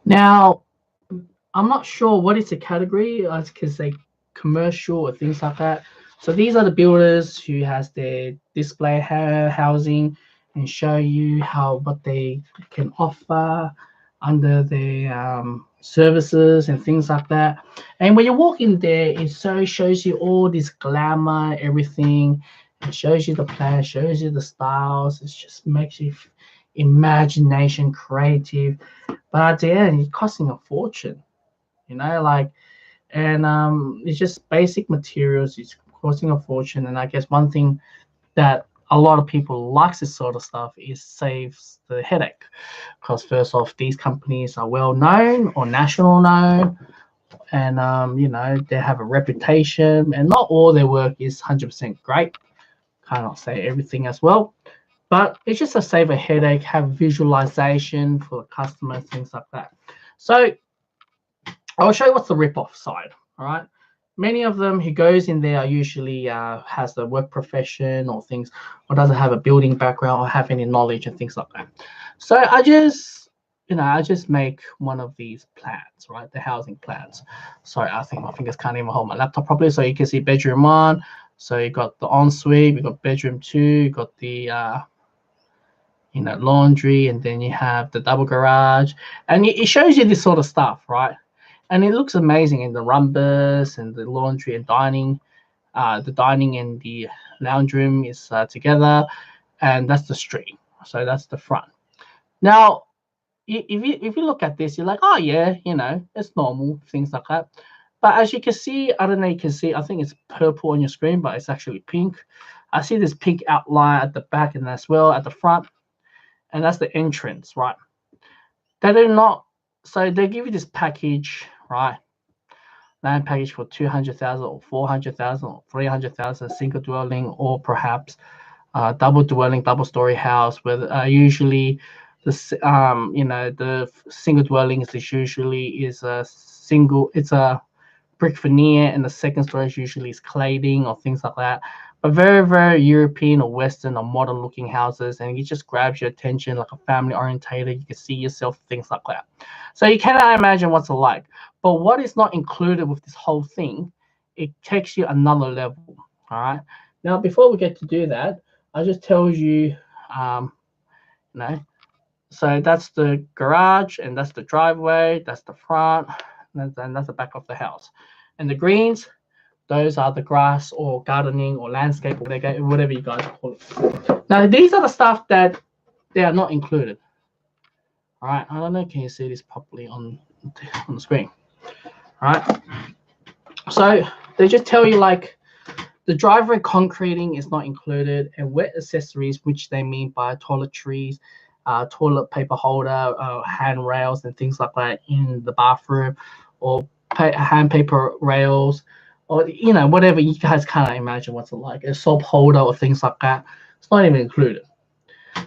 Now, I'm not sure what is the category, because they commercial or things like that. So these are the builders who has their display housing and show you how what they can offer under their services and things like that. And when you walk in there, it so shows you all this glamour, everything. It shows you the plan, shows you the styles. It just makes you imagination, creative. But at the end, it's costing a fortune. Like, and it's just basic materials. It's costing a fortune, and I guess one thing that a lot of people likes this sort of stuff is saves the headache, because first off, these companies are well known or national known, and they have a reputation, and not all their work is 100% great. Cannot say everything as well, but it's just to save a headache, have visualization for the customer, things like that. So I'll show you what's the rip-off side. All right. Many of them who goes in there are usually has the work profession or things, or doesn't have a building background or have any knowledge and things like that. So I just make one of these plans, right? The housing plans. Sorry, I think my fingers can't even hold my laptop properly. So you can see bedroom one. So you got the ensuite, we got bedroom two, you got the laundry, and then you have the double garage, and it shows you this sort of stuff, right? And it looks amazing in the rumbas and the laundry and dining. The dining and the lounge room is together, and that's the street. So that's the front. Now, if you look at this, you're like, oh yeah, it's normal, things like that. But as you can see, I don't know, you can see, I think it's purple on your screen, but it's actually pink. I see this pink outline at the back and as well at the front, and that's the entrance, right? They do not, so they give you this package, right? Land package for 200,000 or 400,000 or 300,000, single dwelling, or perhaps double dwelling, double story house, where usually the single dwellings is usually is a single, it's a brick veneer, and the second storage usually is cladding or things like that. But very, very European or Western or modern looking houses, and it just grabs your attention like a family orientated. You can see yourself, things like that. So you cannot imagine what's it like. But what is not included with this whole thing, it takes you another level. All right. Now, before we get to do that, I just tell you, um, you know, so that's the garage, and that's the driveway, that's the front, and that's the back of the house. And the greens, those are the grass or gardening or landscape or whatever you guys call it. Now, these are the stuff that they are not included. All right, I don't know, can you see this properly on the screen? All right, so they just tell you like the driveway concreting is not included, and wet accessories, which they mean by toiletries, toilet paper holder, handrails, and things like that in the bathroom, or hand paper rails, or whatever you guys kind of imagine what's it like, a soap holder or things like that. It's not even included.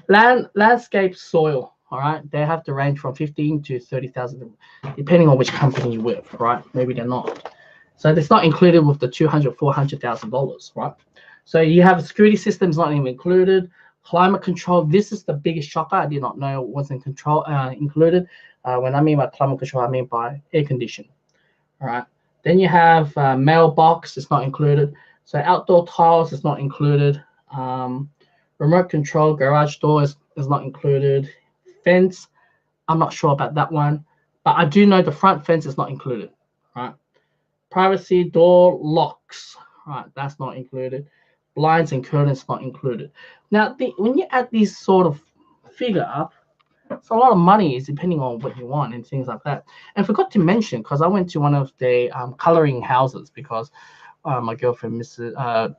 Landscape soil. All right, they have to range from 15 to 30,000, depending on which company you're with. Right, maybe they're not. So it's not included with the 200, $400,000, right? So you have security systems not even included. Climate control. This is the biggest shocker. I did not know it wasn't included. When I mean by climate control, I mean by air conditioning. All right. Then you have mailbox. It's not included. So outdoor tiles is not included. Remote control garage door is not included. Fence. I'm not sure about that one, but I do know the front fence is not included. Right. Privacy door locks. Right. That's not included. Blinds and curtains not included. Now, when you add these sort of figure up, it's a lot of money, is depending on what you want and things like that. And I forgot to mention, because I went to one of the coloring houses because my girlfriend, Mrs.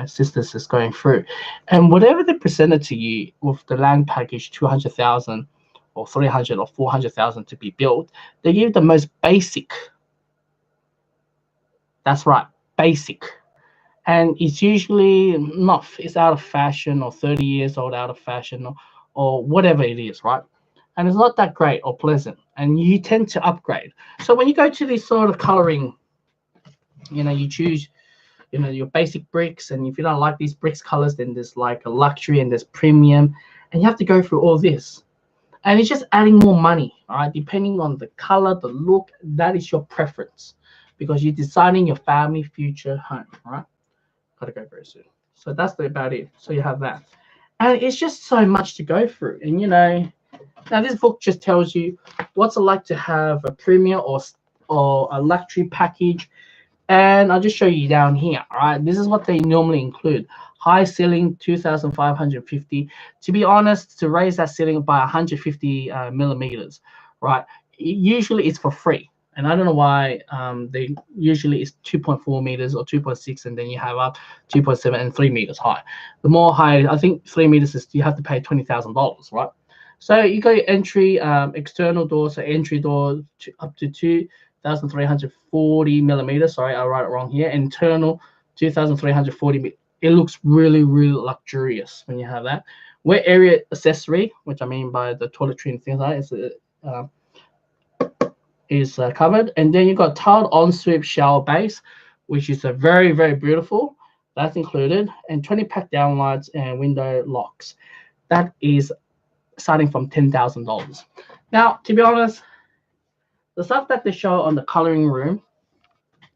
Sisters is going through, and whatever they presented to you with the land package, 200,000 or 300 or 400,000 to be built, they give the most basic. That's right, basic. And it's usually not, it's out of fashion or 30 years old, out of fashion, or whatever it is, right? And it's not that great or pleasant, and you tend to upgrade. So when you go to this sort of coloring, you choose your basic bricks, and if you don't like these bricks colors, then there's like a luxury and there's premium, and you have to go through all this. and it's just adding more money, all right, depending on the color, the look. That is your preference, because you're designing your family future home, all right. Gotta go very soon. So that's about it. So you have that, and it's just so much to go through. And now this book just tells you what's it like to have a premium or a luxury package. And I'll just show you down here. All right, this is what they normally include: high ceiling 2,550. To be honest, to raise that ceiling by 150 millimeters, right? Usually it's for free. And I don't know why they usually it's 2.4 meters or 2.6, and then you have up 2.7 and 3 meters high. The more high, I think 3 meters is you have to pay $20,000, right? So you got your entry external door, so entry door up to 2,340 millimeters. Sorry, I write it wrong here. Internal 2,340. It looks really, really luxurious when you have that. Wet area accessory, which I mean by the toiletry and things like that, is covered. And then you got tiled ensuite shower base, which is a very, very beautiful. That's included. And 20 pack downlights and window locks. That is starting from $10,000. Now, to be honest, the stuff that they show on the coloring room,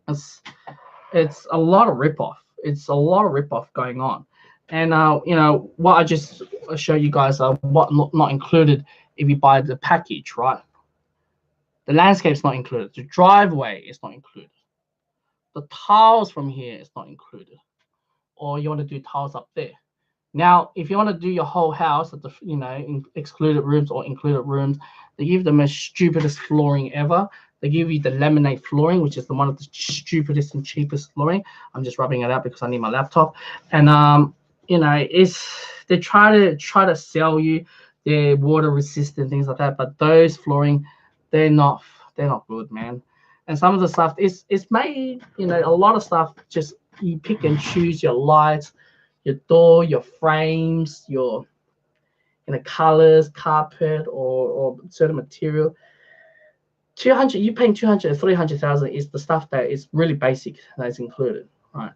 it's a lot of ripoff. It's a lot of ripoff going on. And what I just show you guys are what not included if you buy the package, right? The landscape is not included. The driveway is not included. The tiles from here is not included. Or you want to do tiles up there. Now, if you want to do your whole house at the excluded rooms or included rooms, they give the most stupidest flooring ever. They give you the laminate flooring, which is one of the stupidest and cheapest flooring. I'm just rubbing it out because I need my laptop. And they try to sell you their water resistant things like that, but those flooring, they're not good, man. And some of the stuff it's made, a lot of stuff just you pick and choose your lights, your door, your frames, your colors, carpet or certain material. 200, you paying 200 or 300,000 is the stuff that is really basic that is included, right?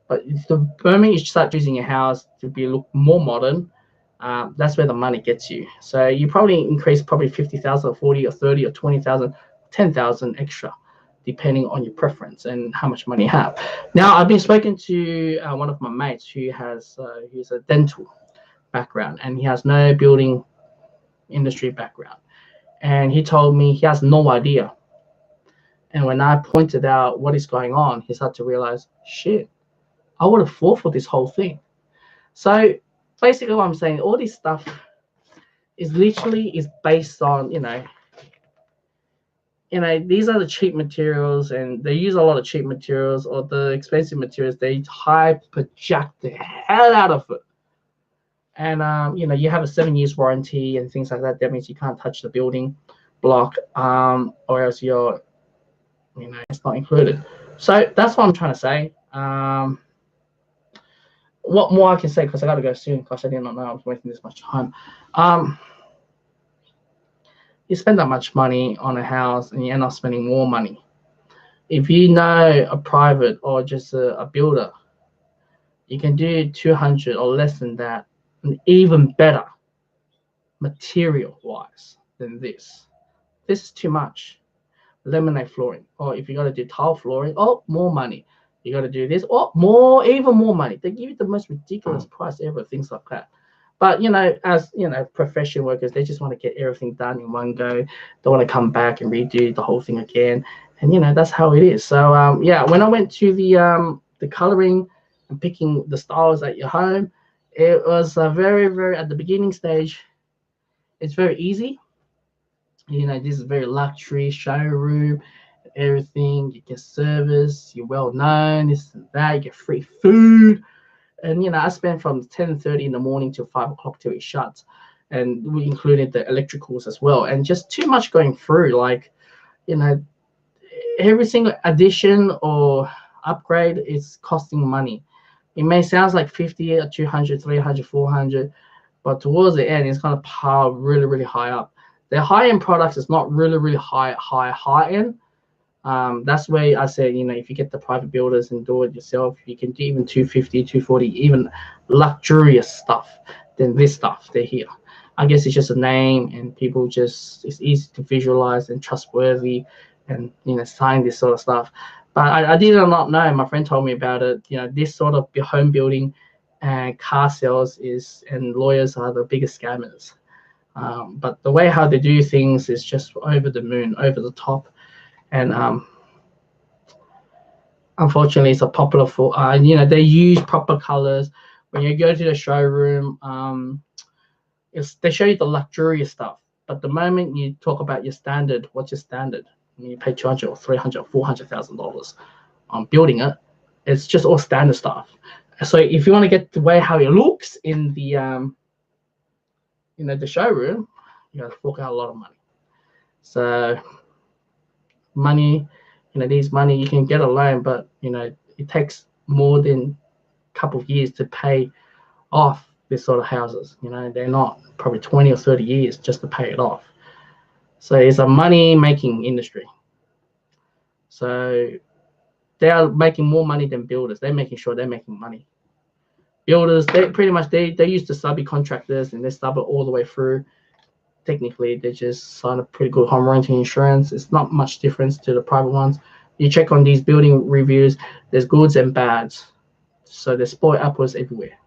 But the moment you start using your house to look more modern, that's where the money gets you. So you probably increase 50,000 or 40 or 30 or 20,000, 10,000 extra, depending on your preference and how much money you have. Now, I've been speaking to one of my mates who has he's a dental background and he has no building industry background. And he told me he has no idea. And when I pointed out what is going on, he started to realize, shit, I would have fought for this whole thing. So basically what I'm saying, all this stuff is based on, these are the cheap materials, and they use a lot of cheap materials, or the expensive materials, they high project the hell out of it. And you have a 7 years warranty and things like that. That means you can't touch the building block, or else it's not included. So that's what I'm trying to say. What more I can say, because I got to go soon, because I did not know I was wasting this much time. You spend that much money on a house and you end up spending more money. If you know a private or just a builder, you can do 200 or less than that, and even better material wise than this. This is too much. Laminate flooring, or if you got to do tile flooring, more money. You got to do this, even more money. They give you the most ridiculous price ever, things like that. But as professional workers, they just want to get everything done in one go. They want to come back and redo the whole thing again, and that's how it is. So when I went to the coloring and picking the styles at your home, it was very, very at the beginning stage. It's very easy. This is very luxury showroom. Everything you get service, you're well known, this and that, you get free food. And I spent from 10:30 in the morning till 5 o'clock till it shuts, and we included the electricals as well. And just too much going through, every single addition or upgrade is costing money. It may sound like 50 or 200, 300, 400, but towards the end, it's going to pile really, really high up. The high-end products is not really, really high end. That's where I said, if you get the private builders and do it yourself, you can do even 250, 240, even luxurious stuff than this stuff they're here. I guess it's just a name, and people just it's easy to visualize and trustworthy, and sign this sort of stuff. But I did not know. My friend told me about it. This sort of home building and car sales and lawyers are the biggest scammers. But the way how they do things is just over the moon, over the top, and unfortunately, it's a popular for. They use proper colors. When you go to the showroom, they show you the luxurious stuff. But the moment you talk about your standard, what's your standard? You pay 200 or 300, $400,000 on building it. It's just all standard stuff. So if you want to get the way how it looks in the the showroom, you got to fork out a lot of money. So money, these money you can get a loan, but it takes more than a couple of years to pay off this sort of houses. They're not probably 20 or 30 years just to pay it off. So it's a money making industry. So they are making more money than builders. They're making sure they're making money. Builders, they pretty much they use the subcontractors and they sub it all the way through. Technically, they just sign a pretty good home renting insurance. It's not much difference to the private ones. You check on these building reviews, there's goods and bads. So there's spoiled apples everywhere.